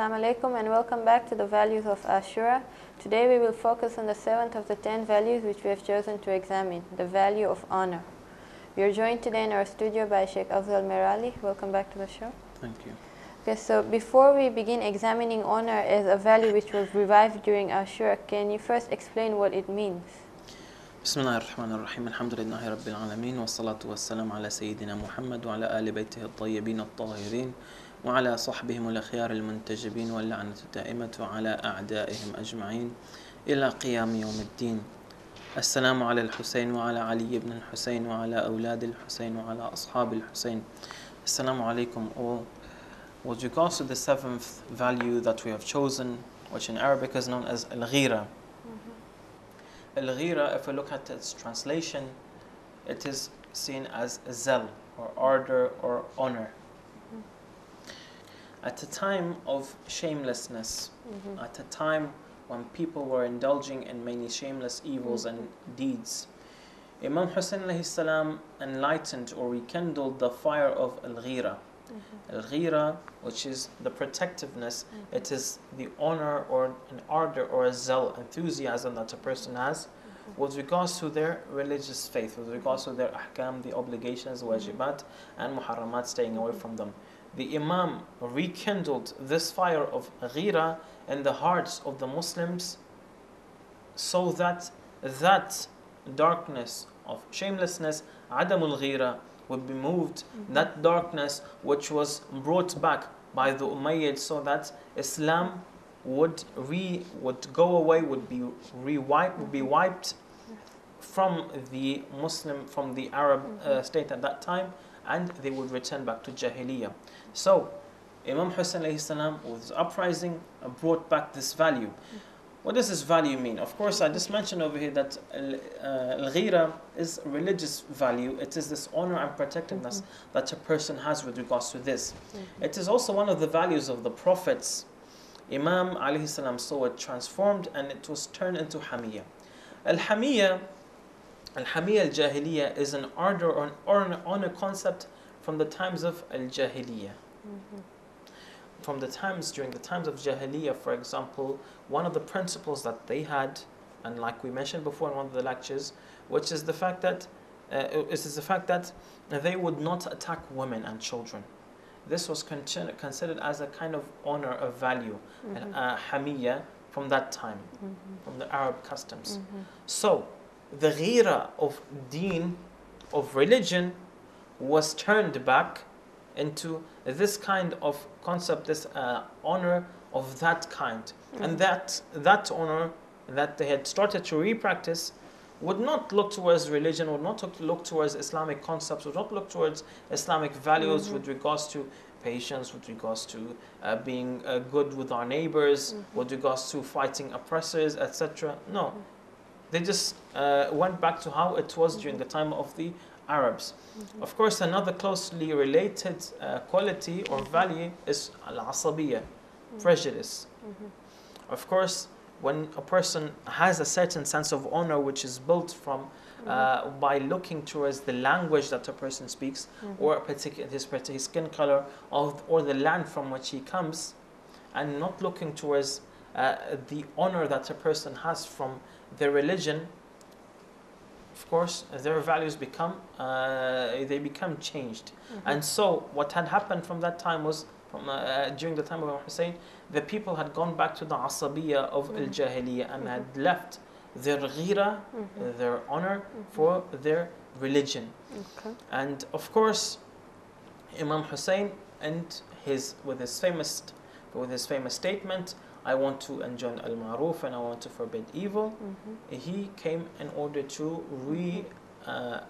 Assalamu alaikum and welcome back to the values of Ashura. Today we will focus on the 7th of the 10 values which we have chosen to examine, the value of honor. We are joined today in our studio by Sheikh Afzal Merali. Welcome back to the show. Thank you. Okay, so before we begin examining honor as a value which was revived during Ashura, can you first explain what it means? بسم الله الرحمن الرحيم الحمد لله رب العالمين والصلاة والسلام على سيدنا محمد وعلى آل بيته الطيبين الطاهرين وعلى صحبهم الأخيار المنتجبين واللعنة الدائمة على أعدائهم أجمعين إلى قيام يوم الدين. السلام على الحسين وعلى علي بن الحسين وعلى أولاد الحسين وعلى أصحاب الحسين. السلام عليكم all. With regards to the 7th value that we have chosen, which in Arabic is known as al-ghira. Al-ghira, if we look at its translation, it is seen as zeal or ardor or honor. At a time of shamelessness, at a time when people were indulging in many shameless evils and deeds, Imam Hussein alayhi salam enlightened or rekindled the fire of al-ghira. Al-ghira, which is the protectiveness, it is the honor or an ardor or a zeal, enthusiasm that a person has with regards to their religious faith, with regards to their ahkam, the obligations, wajibat, and muharramat, staying away from them. The Imam rekindled this fire of ghira in the hearts of the Muslims so that that darkness of shamelessness, adamul ghira, would be moved, that darkness which was brought back by the Umayyads, so that Islam would go away, would be wiped from the Arab state at that time, and they would return back to Jahiliyyah. So Imam Hussein alayhi salam, with his uprising, brought back this value. What does this value mean? Of course, I just mentioned over here that al-ghira is religious value. It is this honor and protectiveness that a person has with regards to this. It is also one of the values of the prophets. Imam alayhi salam saw it transformed and it was turned into hamiyya. Al-hamiyya al-jahiliyyah is an ardor or an honor concept from the times of al-jahiliyyah. During the times of Jahiliyyah, for example, one of the principles that they had, and like we mentioned before in one of the lectures, which is the fact that they would not attack women and children. This was considered as a kind of honor, of value, and hamiyya from that time, from the Arab customs. So the ghira of deen, of religion, was turned back into this kind of concept, this honor of that kind. And that honor that they had started to re-practice would not look towards religion, would not look towards Islamic concepts, would not look towards Islamic values with regards to patience, with regards to being good with our neighbors, with regards to fighting oppressors, etc. No. They just went back to how it was during the time of the Arabs. Of course, another closely related quality or value is al-asabiyya, prejudice. Of course, when a person has a certain sense of honor which is built from by looking towards the language that a person speaks, or his skin color, or the land from which he comes, and not looking towards the honor that a person has from their religion, of course, their values become changed. And so what had happened from that time was, during the time of Hussein, the people had gone back to the asabiyya of al-jahiliyyah and had left their ghira, their honor, for their religion. And of course, Imam Hussein, and with his famous statement, I want to enjoin al-ma'ruf and I want to forbid evil. He came in order to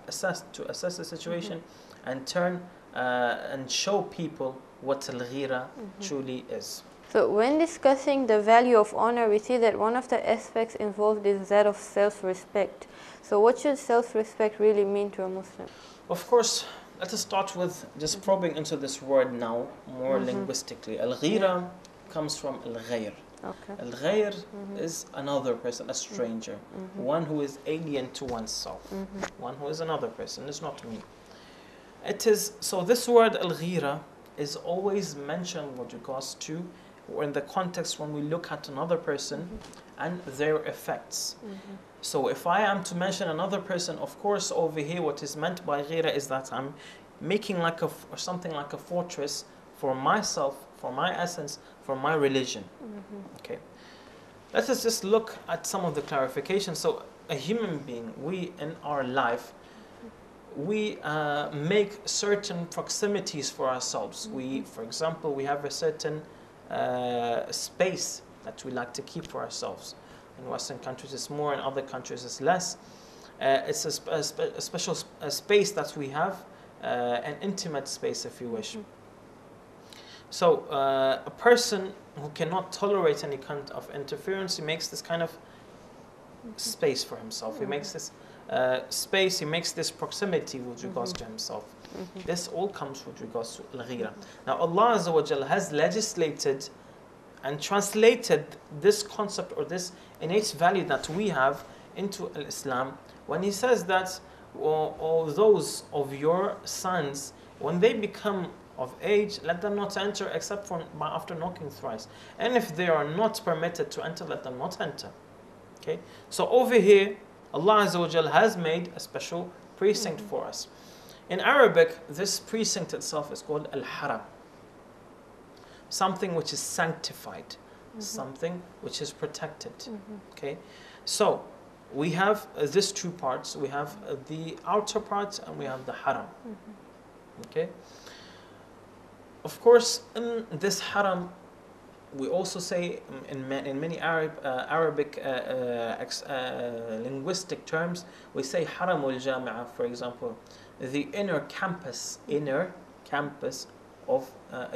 assess the situation and turn and show people what al-ghira truly is. So when discussing the value of honor, we see that one of the aspects involved is that of self-respect. So what should self-respect really mean to a Muslim? Of course, let us start with just probing into this word now, more linguistically. Al-ghira comes from al-ghayr. Al-ghayr is another person, a stranger, one who is alien to oneself, one who is another person, it's not me. So this word al-ghira is always mentioned with regards to or in the context when we look at another person and their effects. So if I am to mention another person, of course over here what is meant by ghira is that I'm making like something like a fortress for myself, for my essence, for my religion. Okay. Let us just look at some of the clarifications. So a human being, we in our life, we make certain proximities for ourselves. We, for example, we have a certain space that we like to keep for ourselves. In Western countries it's more, in other countries it's less. It's a special space that we have, an intimate space if you wish. So a person who cannot tolerate any kind of interference, he makes this kind of space for himself. He makes this space, he makes this proximity with regards to himself. This all comes with regards to al-ghira. Now Allah Azza wa Jal has legislated and translated this concept or this innate value that we have into Islam when He says that all those of your sons, when they become of age, let them not enter except after knocking thrice. And if they are not permitted to enter, let them not enter. Okay? So over here, Allah Azza wa Jal has made a special precinct for us. In Arabic, this precinct itself is called al-haram. Something which is sanctified, something which is protected. Okay? So we have these two parts. We have the outer part and we have the haram. Okay? Of course, in this haram, we also say in many Arabic linguistic terms, we say haramul jami'ah, for example, the inner campus of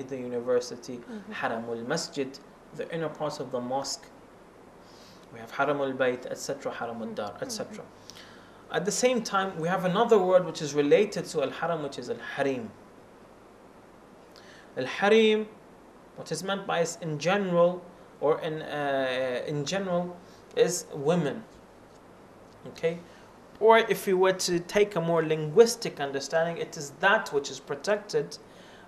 the university, haramul masjid, the inner part of the mosque. We have haramul bayt, etc., haramul dar, etc. At the same time, we have another word which is related to al-haram, which is al-harim. Al-harim, what is meant by it in general, or in general, is women. Okay? Or if we were to take a more linguistic understanding, it is that which is protected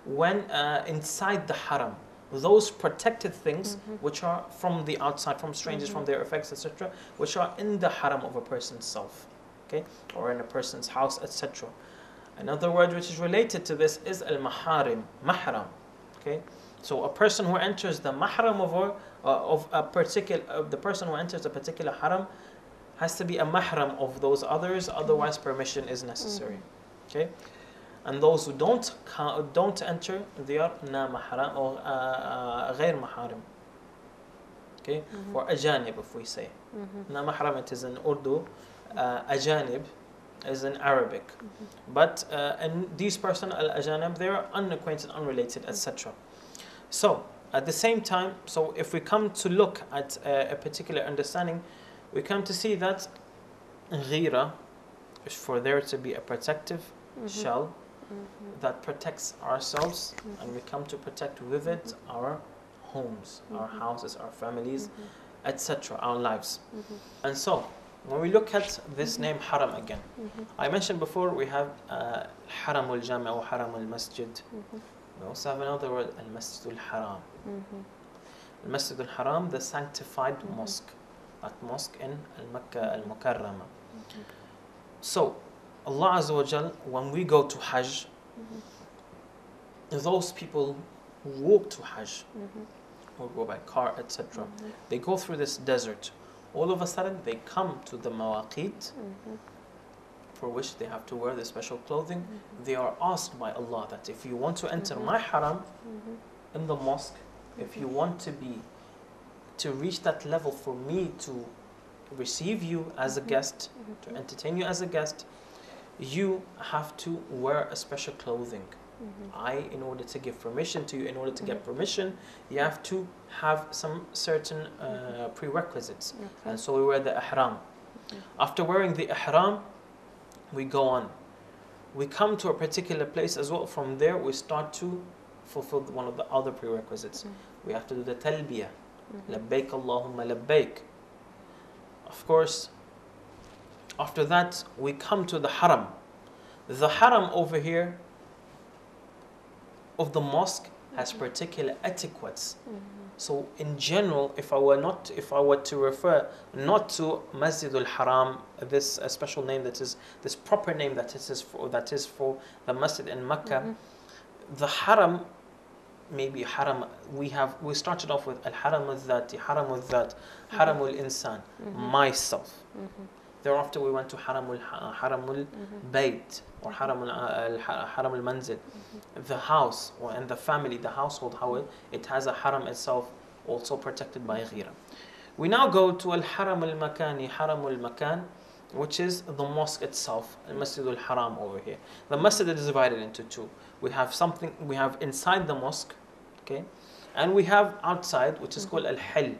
when inside the haram. Those protected things which are from the outside, from strangers, from their effects, etc., which are in the haram of a person's self. Okay? Or in a person's house, etc. Another word which is related to this is al-maharim, mahram. Okay, so a person who enters the mahram of the person who enters a particular haram has to be a mahram of those others, otherwise permission is necessary. Okay, and those who don't enter, they are na mahram or غير maharim. Okay, or ajanib if we say. Na mahram, it is in Urdu, ajanib is in Arabic. But and these persons, al-ajanib, they are unacquainted, unrelated, etc. So, at the same time, so if we come to look at a particular understanding, we come to see that ghira is for there to be a protective shell that protects ourselves, and we come to protect with it our homes, our houses, our families, etc., our lives. And so, when we look at this name haram again, I mentioned before we have haramul jami' or haramul masjid. We also have another word, al-masjidul haram. Al-masjidul haram, the sanctified mosque. That mosque in al-Makkah al-Mukarrama. So, Allah Azza wa Jal, when we go to Hajj, those people who walk to Hajj, or go by car, etc., they go through this desert. All of a sudden, they come to the mawaqit, for which they have to wear the special clothing. They are asked by Allah that if you want to enter my haram in the mosque, if you want to reach that level for me to receive you as a guest, to entertain you as a guest, you have to wear a special clothing. In order to give permission to you, in order to get permission, you have to have some certain prerequisites. And so we wear the ihram. After wearing the ihram, we go on. We come to a particular place as well. From there, we start to fulfill one of the other prerequisites. We have to do the talbiyah. Labbaik Allahumma labbaik. Of course, after that, we come to the haram. The haram over here of the mosque has particular etiquettes. So in general, if I were to refer not to Masjid al-Haram, this special name that is this proper name that is for the masjid in Mecca, the Haram, maybe Haram. We started off with al-Haram al-Dhati, Haram al-Dhat, Haram al-Insan, myself. Thereafter we went to Haram al-Bayt or Haram al-Manzil, the house and the family, the household, how it has a haram itself, also protected by ghira. We now go to al-Haram al-Makani, Haram al-Makan, which is the mosque itself, al-Masjid al-Haram over here. The masjid is divided into two. We have inside the mosque, okay, and we have outside, which is called al-Hil.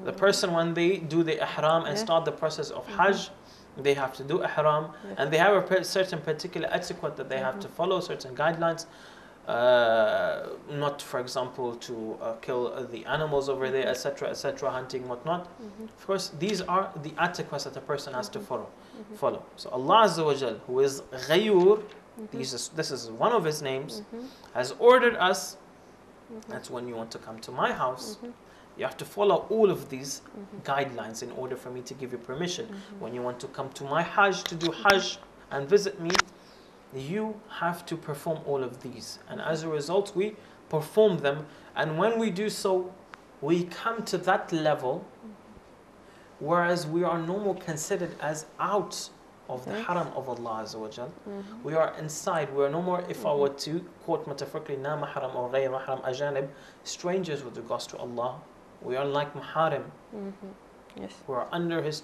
The person, when they do the ihram and start the process of Hajj, they have to do ihram, and they have a certain particular etiquette that they have to follow, certain guidelines. Not, for example, to kill the animals over there, etc., hunting, whatnot. Of course, these are the etiquettes that a person has to follow. So Allah Azza wa Jal, who is Ghayur, this is one of His names, has ordered us. That's when you want to come to my house. You have to follow all of these guidelines in order for me to give you permission. When you want to come to my Hajj, to do Hajj and visit me, you have to perform all of these. And as a result, we perform them. And when we do so, we come to that level, whereas we are no more considered as out of the haram of Allah Azza wa Jal. We are inside. We are no more, if I were to quote metaphorically, na mahram or ghayr mahram, ajanib, strangers with regards to Allah. We are like maharim. Yes. We are under His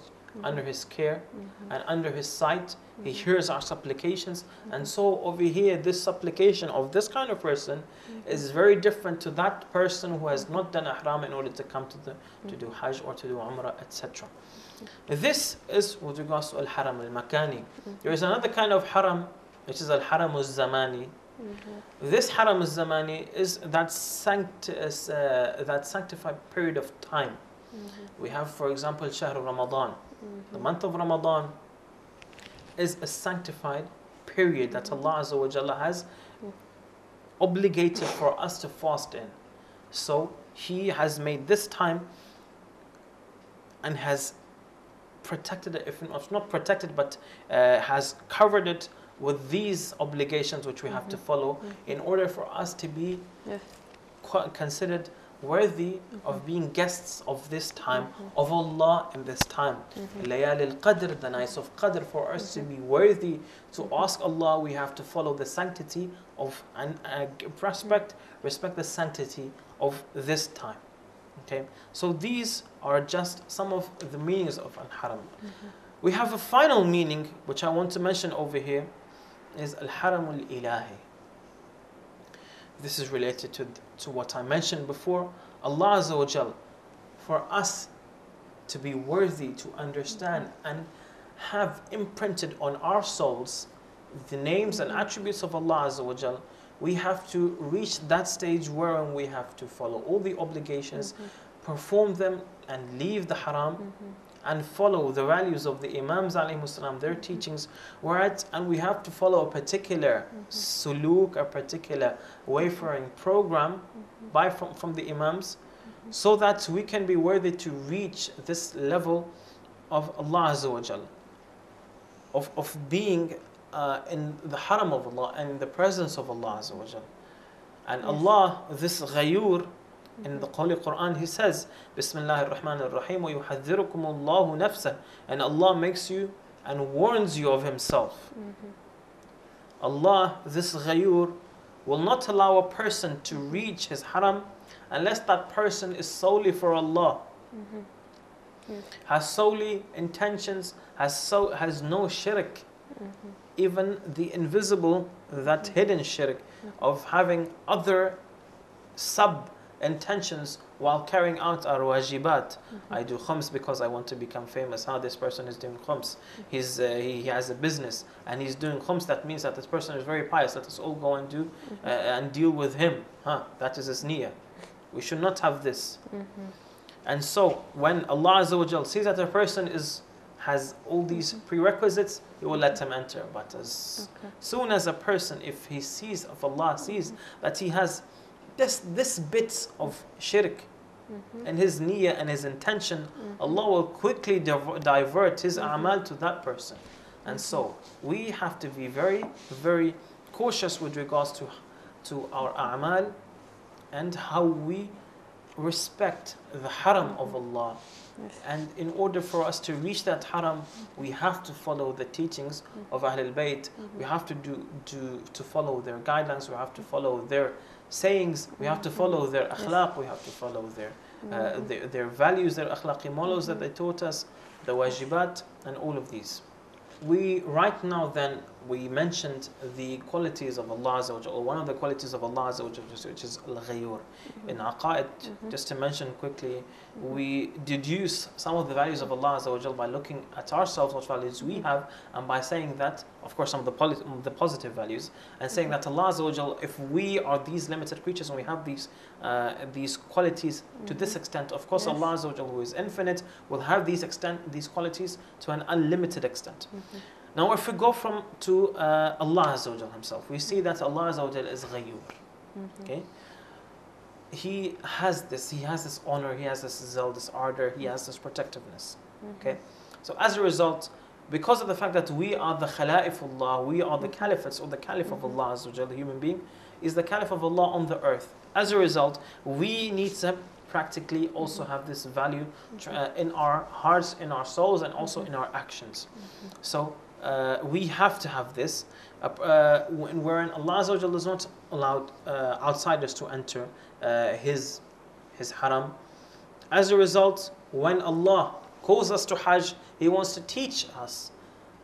care and under His sight. He hears our supplications. And so over here, this supplication of this kind of person is very different to that person who has not done ihram in order to come to do Hajj or to do Umrah, etc. This is with regards to al-Haram al-Makani. There is another kind of haram, which is al-Haram al-Zamani. This Haram al-Zamani is that sanctified period of time. We have, for example, Shahr Ramadan. The month of Ramadan is a sanctified period that Allah Azza wa Jalla has obligated for us to fast in. So He has made this time and has protected it, if not protected, but has covered it with these obligations which we have to follow in order for us to be considered worthy of being guests of this time, of Allah in this time. Layal al-Qadr, the nights of Qadr, for us to be worthy to ask Allah, we have to follow the sanctity of and respect the sanctity of this time. Okay, so these are just some of the meanings of al-Haram. We have a final meaning which I want to mention over here, is al-Haram al-Ilahi. This is related to what I mentioned before. Allah Azza wa Jal, for us to be worthy to understand and have imprinted on our souls the names and attributes of Allah Azza wa Jal, we have to reach that stage wherein we have to follow all the obligations, perform them and leave the haram, and follow the values of the Imams alayhimus salam, their teachings, and we have to follow a particular suluk, a particular wayfaring program from the Imams, so that we can be worthy to reach this level of Allah Azza wa Jal, of being in the haram of Allah and in the presence of Allah Azza wa Jal. And Allah, this Ghayur, in the Holy Quran, He says, Bismillahir Rahmanir Rahim, wa yuhadhdhirukum Allahu nafsah, and Allah makes you and warns you of Himself. Allah, this Ghayur, will not allow a person to reach his haram unless that person is solely for Allah, has solely intentions, has no shirk, even the invisible, that hidden shirk of having other intentions while carrying out our wajibat. I do khums because I want to become famous. How this person is doing khums? He has a business and he's doing khums. That means that this person is very pious. Let us all go and do and deal with him. That is his niyyah. We should not have this. And so when Allah Azza wa Jal sees that a person has all these prerequisites, He will let him enter. But as soon as a person, if he sees, if Allah sees that he has this bit of shirk and his niyyah and his intention, Allah will quickly divert his a'mal to that person. And so we have to be very, very cautious with regards to our a'mal and how we respect the haram of Allah. And in order for us to reach that haram, we have to follow the teachings of Ahlul Bayt. We have to follow their guidelines. We have to follow their sayings. We have to follow their akhlaq. We have to follow their values, their akhlaqi morals that they taught us, the wajibat, and all of these. We right now then we mentioned the qualities of Allah Azza wa Jal, or one of the qualities of Allah Azza wa Jal, which is al-ghayur. In aqaid, just to mention quickly, we deduce some of the values of Allah Azza wa Jal by looking at ourselves, what values we have, and by saying that, of course, some of the positive values, and saying that Allah Azza wa Jal, if we are these limited creatures and we have these qualities to this extent, of course, Allah Azza wa Jal, who is infinite, will have these qualities to an unlimited extent. Now, if we go to Allah Azza wa Jal himself, we see that Allah Azza wa Jal is ghayur. Okay? He has this honor, he has this zeal, this ardor, he has this protectiveness. Okay? So as a result, because of the fact that we are the khala'ifullah, we are the caliphates, or the caliph of Allah Azza wa Jal, the human being, is the caliph of Allah on the earth. As a result, we need to practically also have this value in our hearts, in our souls, and also in our actions. So we have to have this, wherein Allah Azza wa Jal does not allow outsiders to enter His haram. As a result, when Allah calls us to Hajj, He wants to teach us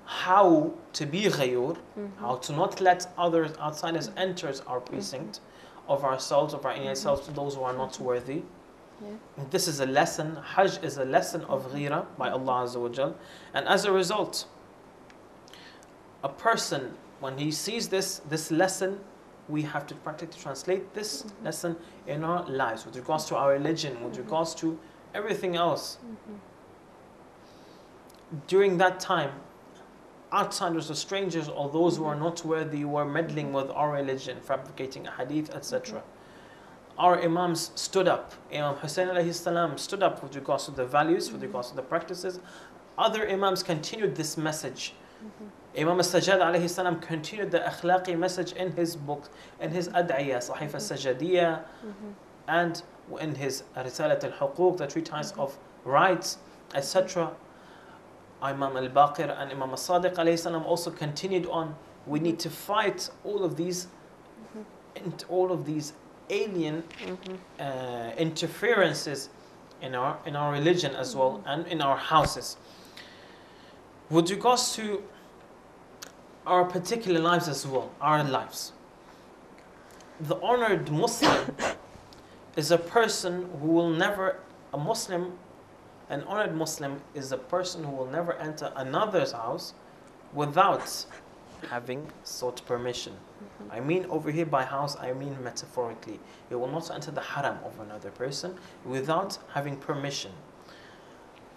how to be ghayur, how to not let outsiders enter our precinct of ourselves, of our inner selves, to those who are not worthy. This is a lesson. Hajj is a lesson of ghira by Allah Azza wa Jal. And as a result, a person, when he sees this lesson, we have to practically translate this lesson in our lives with regards to our religion, with regards to everything else. During that time, outsiders or strangers or those who are not worthy were meddling with our religion, fabricating a hadith, etc. Our Imams stood up. Imam Hussein alayhi salam stood up with regards to the values, with regards to the practices. Other Imams continued this message. Imam al-Sajjad alayhi salam continued the akhlaqi message in his book, in his ad'iyah, Sahif al-Sajjadiyah, and in his Risalat al-Huquq, the treatise of rights, etc. Imam al-Baqir and Imam al-Sadiq alayhi salam also continued on. We need to fight all of these alien interferences in our religion as well, and in our houses. With regards to our particular lives as well, our lives, the honored Muslim is a person who will never, an honored Muslim is a person who will never enter another's house without having sought permission. I mean over here by house, I mean metaphorically. You will not enter the haram of another person without having permission.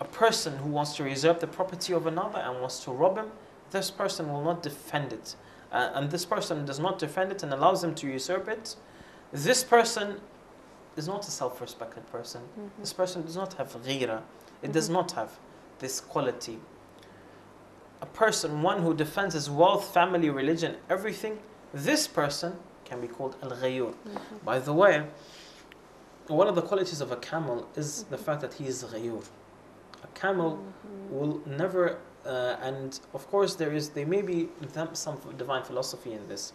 A person who wants to usurp the property of another and wants to rob him, this person will not defend it. And this person does not defend it and allows him to usurp it. This person is not a self-respected person. This person does not have ghira. It does not have this quality. A person, one who defends his wealth, family, religion, everything, this person can be called al-ghayur. By the way, one of the qualities of a camel is the fact that he is ghayur. A camel will never, and of course there may be some divine philosophy in this.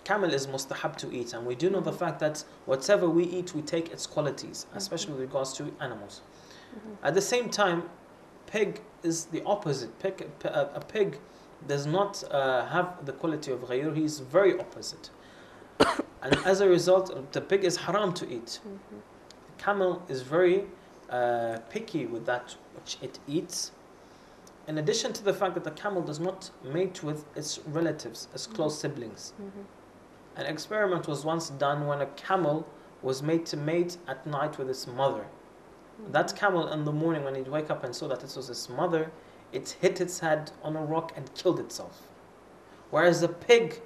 Camel is mustahab to eat, and we do know the fact that whatever we eat, we take its qualities, especially with regards to animals. At the same time, pig is the opposite. A pig does not have the quality of ghayur. He is very opposite. And as a result, the pig is haram to eat. The camel is very picky with that which it eats. In addition to the fact that the camel does not mate with its relatives, its close siblings. An experiment was once done when a camel was made to mate at night with its mother. That camel in the morning, when it wake up and saw that it was its mother, it hit its head on a rock and killed itself. Whereas the pig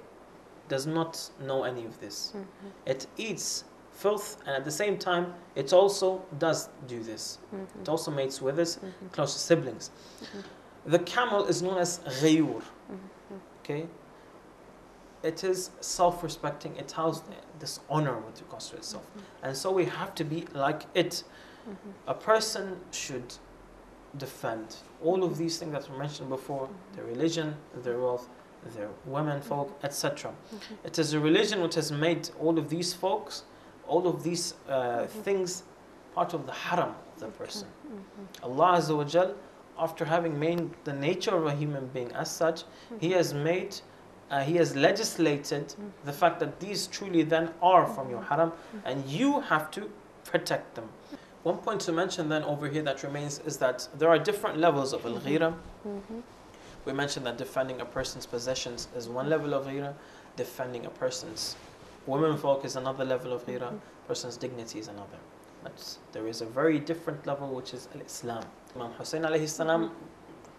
does not know any of this. It eats filth, and at the same time it also does do this. It also mates with its closest siblings. The camel is known as ghayur. Okay, it is self-respecting. It has this honor with regards to itself, and so we have to be like it. A person should defend all of these things that were mentioned before: their religion, their wealth, their women folk, etc. It is a religion which has made all of these folks, all of these things, part of the haram of the person. Allah Azza wa Jal, after having made the nature of a human being as such, He has made, He has legislated the fact that these truly then are from your haram, and you have to protect them. One point to mention then over here that remains is that there are different levels of al-ghira. We mentioned that defending a person's possessions is one level of ghira, defending a person's womenfolk is another level of ghira, person's dignity is another. But there is a very different level, which is al-Islam. Imam Hussein alayhi salam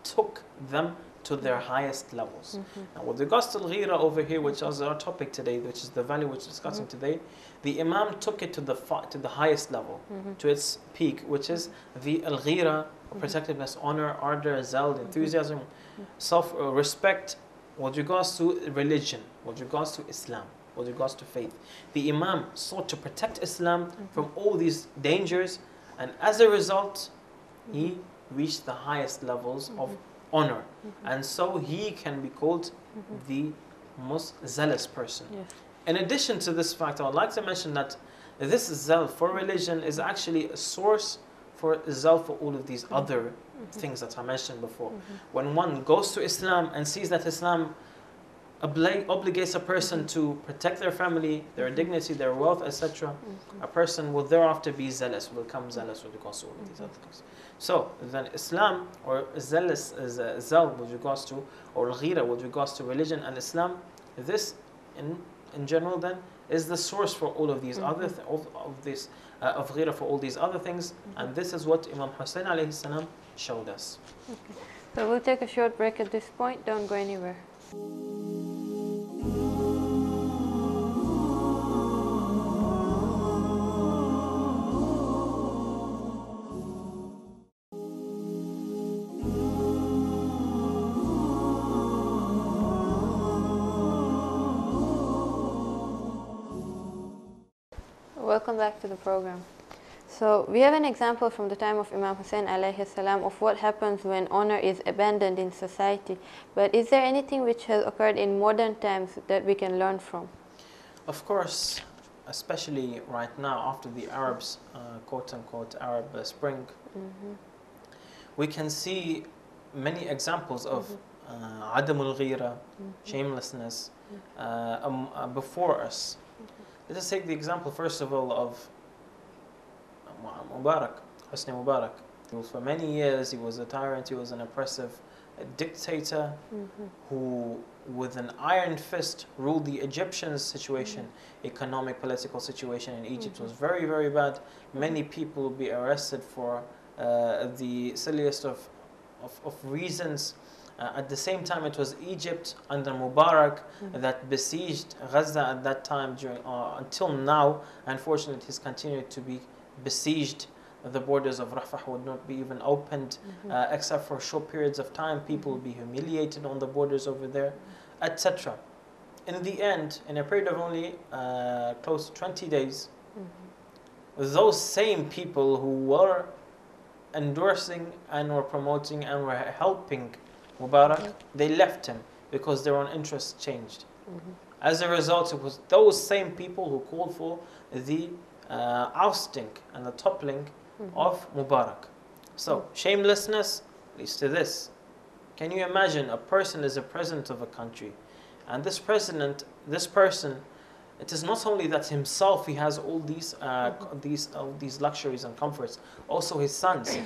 took them to their highest levels. Now with regards to al-ghira over here, which is our topic today, which is the value which we're discussing today, the Imam took it to the highest level, to its peak, which is the al-ghira, protectiveness, honor, ardor, zeal, enthusiasm, self-respect with regards to religion, with regards to Islam, with regards to faith. The Imam sought to protect Islam from all these dangers, and as a result, he reached the highest levels of honor. And so he can be called the most zealous person. In addition to this fact, I would like to mention that this zeal for religion is actually a source for zeal for all of these other things that I mentioned before. When one goes to Islam and sees that Islam obligates a person to protect their family, their dignity, their wealth, etc., a person will thereafter be zealous, will become zealous with regards to all of these other things. So then Islam, or zealous, zeal with regards to, or ghira with regards to religion and Islam, this in general then is the source for all of these other of ghira for all these other things, and this is what Imam Hussein alayhi salam showed us. So we'll take a short break at this point. Don't go anywhere. Welcome back to the program. So we have an example from the time of Imam Hussein alayhi salam of what happens when honor is abandoned in society. But is there anything which has occurred in modern times that we can learn from? Of course, especially right now after the Arabs, quote-unquote Arab Spring, we can see many examples of adamul ghira, shamelessness before us. Let us take the example first of all of Mubarak, Hosni Mubarak. For many years he was a tyrant, he was an oppressive dictator who with an iron fist ruled the Egyptian situation. Economic, political situation in Egypt was very, very bad. Many people would be arrested for the silliest of reasons. At the same time, it was Egypt under Mubarak that besieged Gaza at that time during until now. Unfortunately, it has continued to be besieged. The borders of Rafah would not be even opened except for short periods of time. People would be humiliated on the borders over there, etc. In the end, in a period of only close to 20 days, those same people who were endorsing and were promoting and were helping Mubarak, they left him because their own interests changed. As a result, it was those same people who called for the ousting and the toppling of Mubarak. So, shamelessness leads to this. Can you imagine a person is a president of a country, and this person, it is not only that himself he has all these luxuries and comforts, also his sons.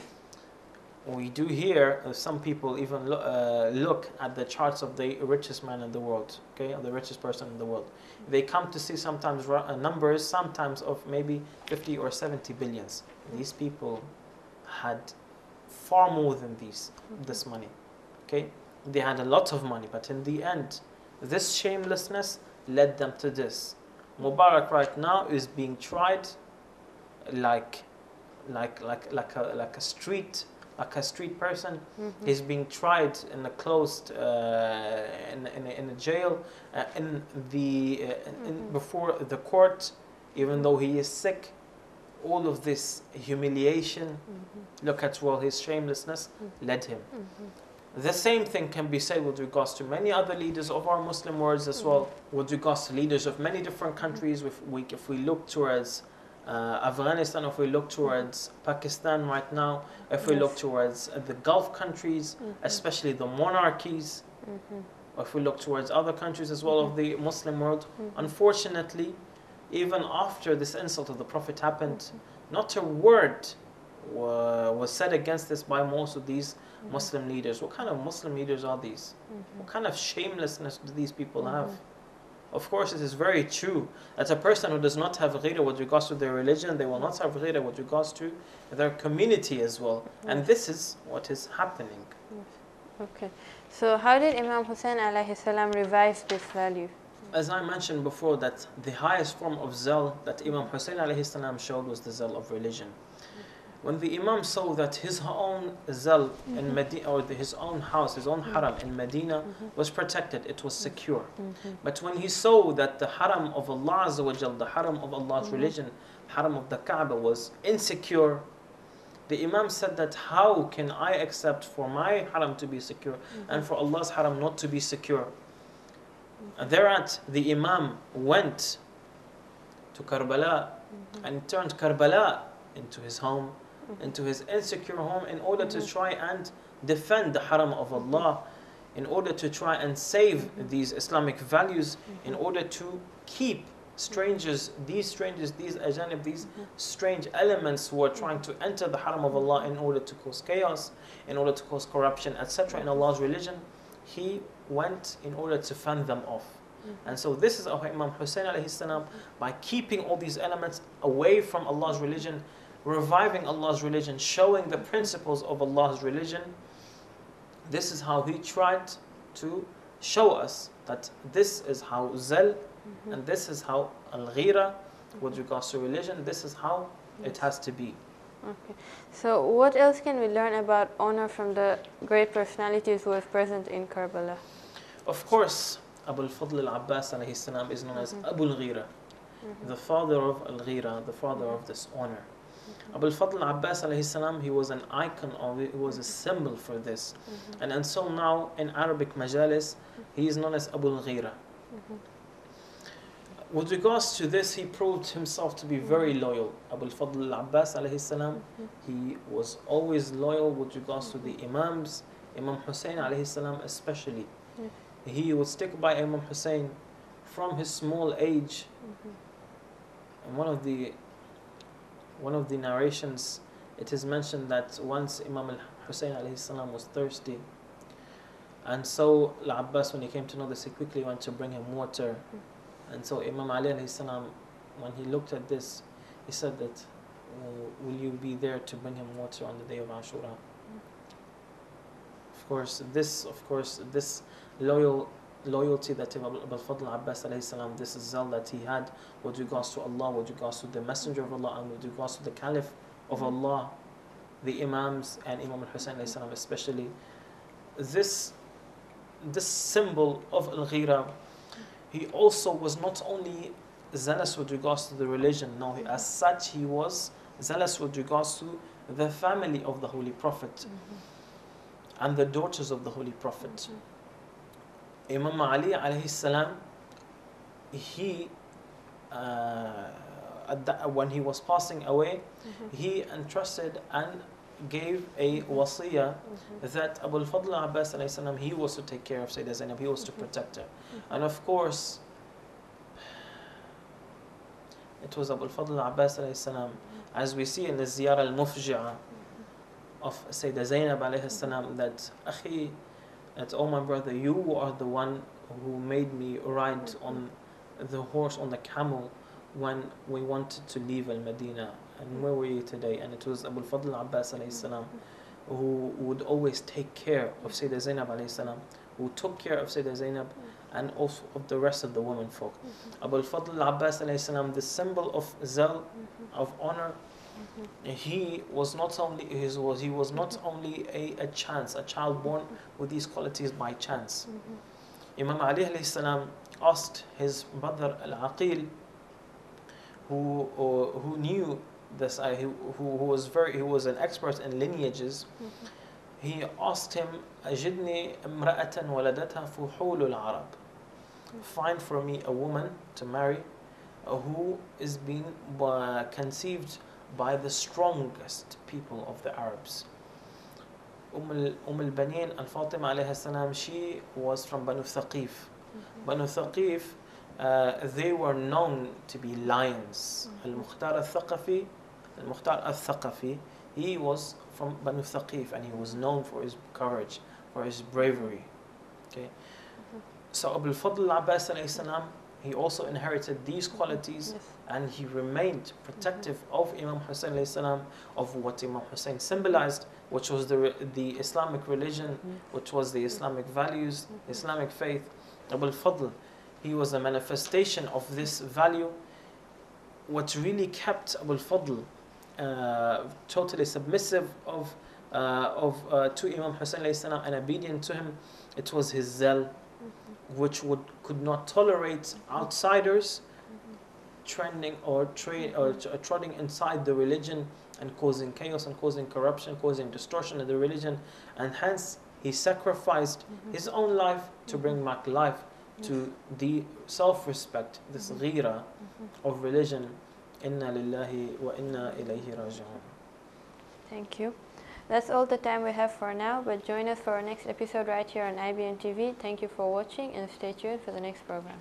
We do hear some people even look at the charts of the richest man in the world, okay, of the richest person in the world. They come to see sometimes numbers, sometimes of maybe 50 or 70 billions. These people had far more than this money, okay? They had a lot of money, but in the end, this shamelessness led them to this. Mubarak right now is being tried like a street person. He's being tried in a closed in a jail before the court, even though he is sick. All of this humiliation, look at where his shamelessness led him. The same thing can be said with regards to many other leaders of our Muslim world as well, with regards to leaders of many different countries. If we look towards Afghanistan, if we look towards Pakistan right now, if we look towards the Gulf countries, especially the monarchies, or if we look towards other countries as well of the Muslim world, unfortunately, even after this insult of the Prophet happened, not a word was said against this by most of these Muslim leaders. What kind of Muslim leaders are these? What kind of shamelessness do these people have? Of course, it is very true that a person who does not have ghira with regards to their religion, they will not have ghira with regards to their community as well. And this is what is happening. Okay. So how did Imam Hussein alayhi salam revive this value? As I mentioned before, that the highest form of zeal that Imam Hussein alayhi salam showed was the zeal of religion. When the Imam saw that his own zeal in Medina, or his own house, his own haram in Medina was protected, it was secure. But when he saw that the haram of Allah Azza wa Jal, the haram of Allah's religion, haram of the Kaaba was insecure, the Imam said that how can I accept for my haram to be secure and for Allah's haram not to be secure? And thereat the Imam went to Karbala and turned Karbala into his home, into his insecure home, in order to try and defend the haram of Allah, in order to try and save these Islamic values, in order to keep these ajanib, these strange elements who are trying to enter the haram of Allah in order to cause chaos, in order to cause corruption, etc. in Allah's religion. He went in order to fend them off. And so this is how Imam Hussein alayhi salam, by keeping all these elements away from Allah's religion, reviving Allah's religion, showing the principles of Allah's religion, this is how he tried to show us that this is how zal and this is how al-ghira with regards to religion, this is how it has to be. Okay. So what else can we learn about honor from the great personalities who were present in Karbala? Of course, Abu al-Fadl al-Abbas alayhi salam is known as Abu al-Ghira, the father of al-Ghira, the father of this honor. Abu al-Fadl al-Abbas alayhi salam, he was an icon of it, he was a symbol for this. And until now, in Arabic majalis, he is known as Abu al-Ghira. With regards to this, he proved himself to be very loyal. Abu al-Fadl al-Abbas alayhi salam, he was always loyal with regards to the Imams, Imam Hussein alayhi salam especially. He would stick by Imam Hussein from his small age. And one of the narrations, it is mentioned that once Imam Hussein alayhi salam was thirsty, and so al-Abbas, when he came to know this, he quickly went to bring him water. And so Imam Ali alayhi salam, when he looked at this, he said that, will you be there to bring him water on the day of Ashura? Of course, this loyalty that Abu al-Fadl al-Abbas alayhi salam, this zeal that he had with regards to Allah, with regards to the Messenger of Allah, and with regards to the Caliph of Allah, the Imams, and Imam al-Hussein alayhi salam especially, this symbol of al-Ghira, he also was not only zealous with regards to the religion, no, as such he was zealous with regards to the family of the Holy Prophet and the daughters of the Holy Prophet. Imam Ali alayhi salam, he when he was passing away, he entrusted and gave a wasiyah that Abu al-Fadl al-Abbas alayhi salam, he was to take care of Sayyidah Zainab, he was to protect her. And of course, it was Abu al-Fadl al-Abbas alayhi salam, as we see in the ziyarah al-mufji'ah of Sayyidah Zainab alayhi salam, that akhi, that, oh my brother, you are the one who made me ride on the horse, on the camel, when we wanted to leave al-Madinah. And where were you today? And it was Abu al-Fadl al-Abbas alayhi salam, who would always take care of Sayyidah Zainab alayhi salam, who took care of Sayyidah Zainab and also of the rest of the women folk. Abu al-Fadl al-Abbas alayhi salam, the symbol of zeal, of honor, he was not only a chance, a child born with these qualities by chance. Imam Ali alayhi salam asked his brother Al-Aqil, who knew this, who was an expert in lineages. He asked him, "Ajidni imra'atan waladata fuhul al-Arab." Find for me a woman to marry who is being conceived by the strongest people of the Arabs. al-Banin al-Fatima alayha salam, she was from Banu Thaqif. Banu Thaqif, they were known to be lions. Al-Mukhtar al-Thaqafi, he was from Banu Thaqif, and he was known for his courage, for his bravery. Okay, so Abu al-Fadl al-Abbas alayhi salam, he also inherited these qualities, and he remained protective of Imam Hussein alayhi salam, of what Imam Hussein symbolized, which was the Islamic religion, which was the Islamic values, Islamic faith. Abu al-Fadl, he was a manifestation of this value. What really kept Abu al-Fadl totally submissive to Imam Hussein alayhi salam and obedient to him, it was his zeal, which could not tolerate outsiders trending or trotting inside the religion and causing chaos and causing corruption, causing distortion in the religion, and hence he sacrificed his own life to bring back life to the self-respect, this ghira of religion. Inna lillahi wa inna ilayhi raji'un. Thank you. That's all the time we have for now, but join us for our next episode right here on IBN TV. Thank you for watching, and stay tuned for the next program.